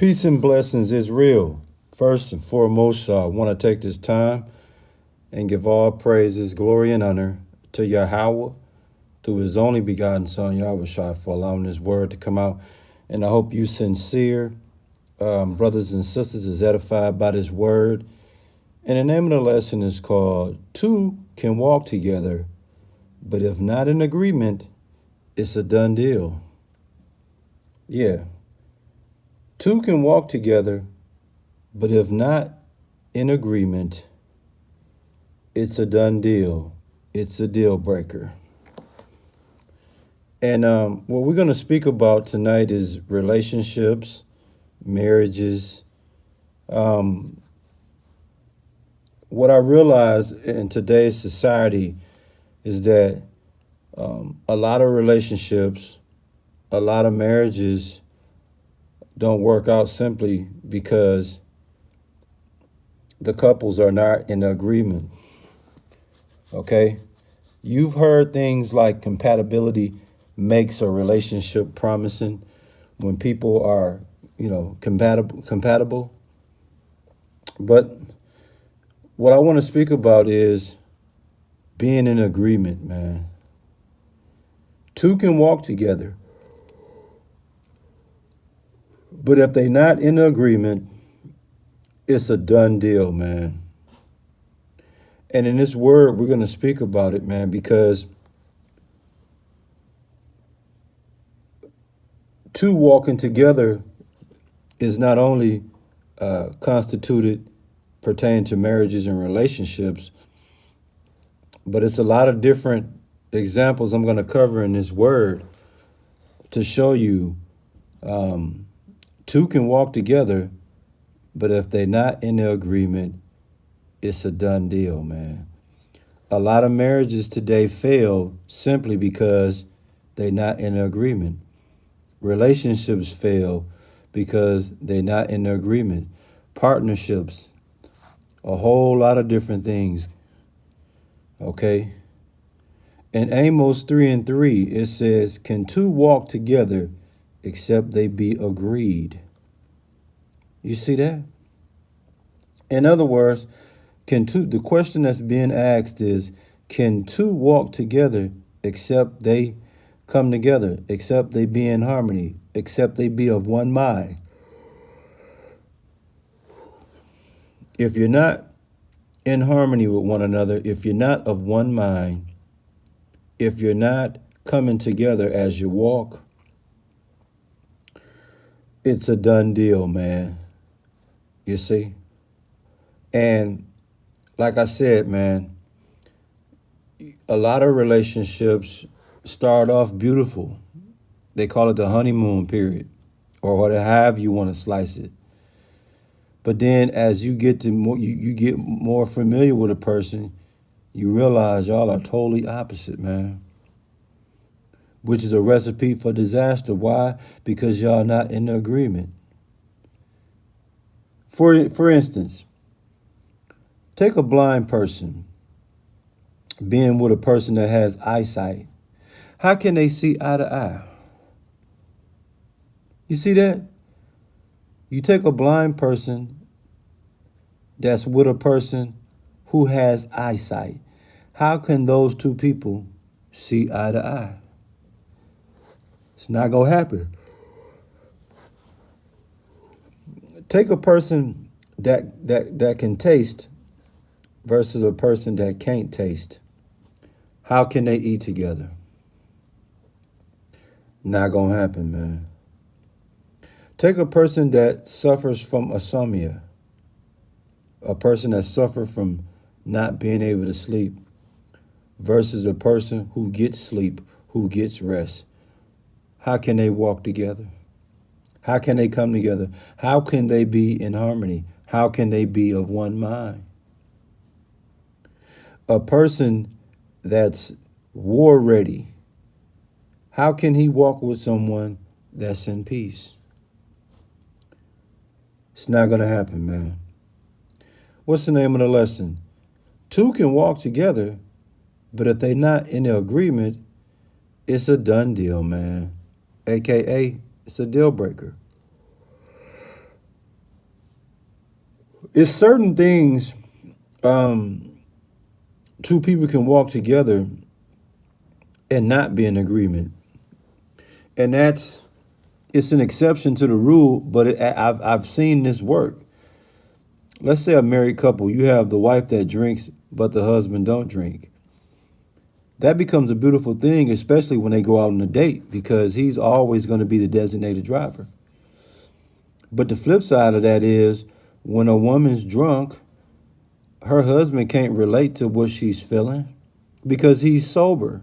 Peace and blessings is real. First and foremost, I want to take this time and give all praises, glory, and honor to Yahweh through his only begotten Son, Yahweh Shai, for allowing this word to come out. And I hope you sincere brothers and sisters is edified by this word. And the name of the lesson is called Two Can Walk Together, but if not in agreement, it's a done deal. Yeah. Two can walk together, but if not in agreement, it's a done deal. It's a deal breaker. And what we're going to speak about tonight is relationships, marriages. What I realize in today's society is that a lot of relationships, a lot of marriages don't work out simply because the couples are not in agreement. Okay? You've heard things like compatibility makes a relationship promising when people are, compatible. But what I want to speak about is being in agreement, man. Two can walk together. But if they're not in agreement, it's a done deal, man. And in this word, we're going to speak about it, man, because two walking together is not only constituted pertaining to marriages and relationships, but it's a lot of different examples I'm going to cover in this word to show you two can walk together, but if they're not in the agreement, it's a done deal, man. A lot of marriages today fail simply because they're not in agreement. Relationships fail because they're not in agreement. Partnerships, a whole lot of different things. Okay? In Amos 3:3, it says, "Can two walk together except they be agreed?" You see that? In other words, the question that's being asked is, can two walk together except they come together, except they be in harmony, except they be of one mind? If you're not in harmony with one another, if you're not of one mind, if you're not coming together as you walk, it's a done deal, man. You see? And like I said, man, a lot of relationships start off beautiful. They call it the honeymoon period, or however you want to slice it. But then as you get to more, you get more familiar with a person, you realize y'all are totally opposite, man. Which is a recipe for disaster. Why? Because y'all not in agreement. For instance, take a blind person being with a person that has eyesight. How can they see eye to eye? You see that? You take a blind person that's with a person who has eyesight. How can those two people see eye to eye? It's not going to happen. Take a person that can taste versus a person that can't taste. How can they eat together? Not going to happen, man. Take a person that suffers from insomnia, a person that suffers from not being able to sleep, versus a person who gets sleep, who gets rest. How can they walk together? How can they come together? How can they be in harmony? How can they be of one mind? A person that's war ready, how can he walk with someone that's in peace? It's not going to happen, man. What's the name of the lesson? Two can walk together, but if they're not in the agreement, it's a done deal, man. AKA, it's a deal breaker. It's certain things two people can walk together and not be in agreement. And it's an exception to the rule, but I've seen this work. Let's say a married couple, you have the wife that drinks, but the husband don't drink. That becomes a beautiful thing, especially when they go out on a date, because he's always going to be the designated driver. But the flip side of that is when a woman's drunk, her husband can't relate to what she's feeling because he's sober.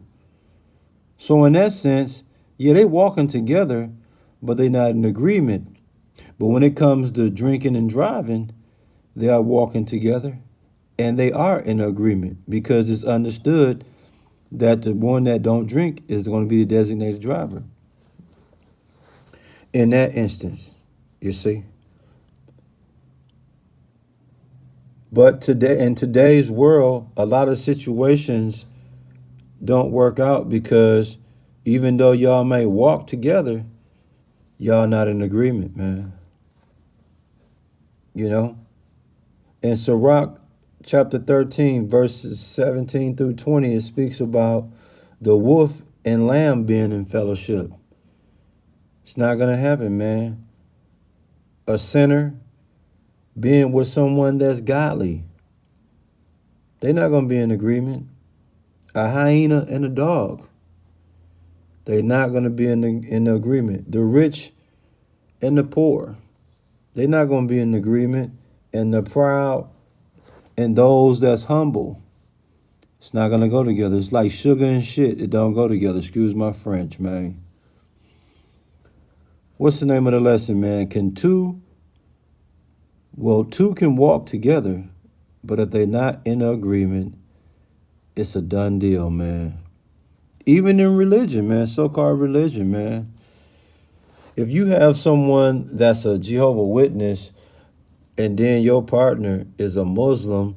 So in that sense, yeah, they walking together, but they're not in agreement. But when it comes to drinking and driving, they are walking together and they are in agreement because it's understood that the one that don't drink is going to be the designated driver. In that instance, you see. But today, in today's world, a lot of situations don't work out because even though y'all may walk together, y'all not in agreement, man. You know? In Sirach chapter 13, verses 17 through 20, it speaks about the wolf and lamb being in fellowship. It's not going to happen, man. A sinner being with someone that's godly, they're not going to be in agreement. A hyena and a dog, they're not going to be in agreement. The rich and the poor, they're not going to be in agreement. And the proud and those that's humble, it's not going to go together. It's like sugar and shit. It don't go together. Excuse my French, man. What's the name of the lesson, man? Two can walk together, but if they're not in agreement, it's a done deal, man. Even in religion, man, so-called religion, man. If you have someone that's a Jehovah's Witness and then your partner is a Muslim,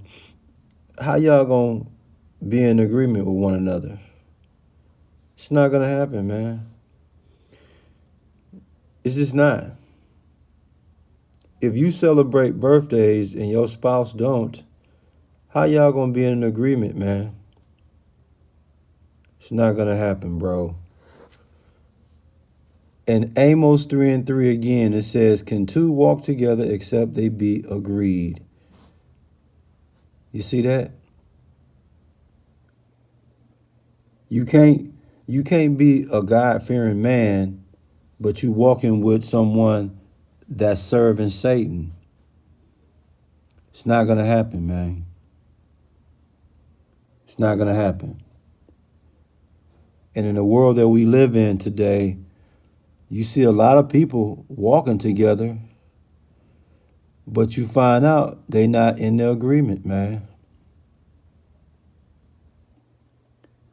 how y'all gonna be in agreement with one another? It's not gonna happen, man. It's just not. If you celebrate birthdays and your spouse don't, how y'all gonna be in agreement, man? It's not gonna happen, bro. In Amos 3:3 again, it says, can two walk together except they be agreed? You see that? You can't be a God-fearing man, but you walking with someone that's serving Satan. It's not gonna happen, man. It's not gonna happen. And in the world that we live in today, you see a lot of people walking together, but you find out they not in the agreement, man.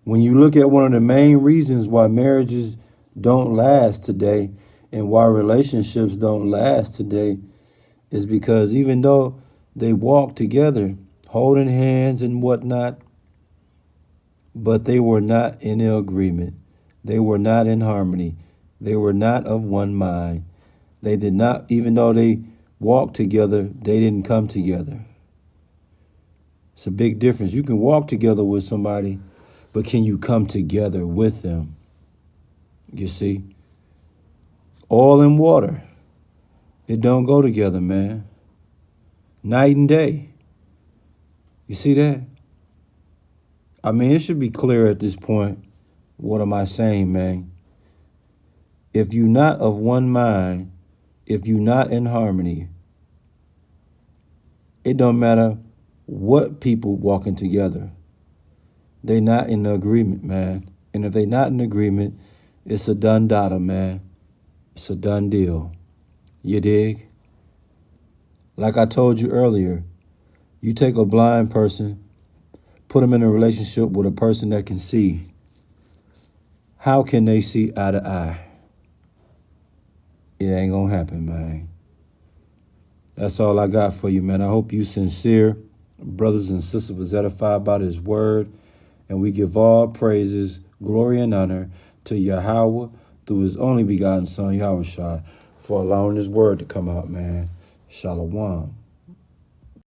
When you look at one of the main reasons why marriages don't last today and why relationships don't last today is because even though they walk together, holding hands and whatnot, but they were not in the agreement. They were not in harmony. They were not of one mind. They did not, even though they walked together, they didn't come together. It's a big difference. You can walk together with somebody, but can you come together with them? You see? Oil and water, it don't go together, man. Night and day. You see that? I mean, it should be clear at this point. What am I saying, man? If you're not of one mind, if you're not in harmony, it don't matter what people walking together. They not in agreement, man. And if they not in agreement, it's a done data, man. It's a done deal. You dig? Like I told you earlier, you take a blind person, put them in a relationship with a person that can see. How can they see eye to eye? It ain't gonna happen, man. That's all I got for you, man. I hope you sincere. Brothers and sisters was edified by this word. And we give all praises, glory, and honor to Yahweh through his only begotten son, Yahushua, for allowing his word to come out, man. Shalom.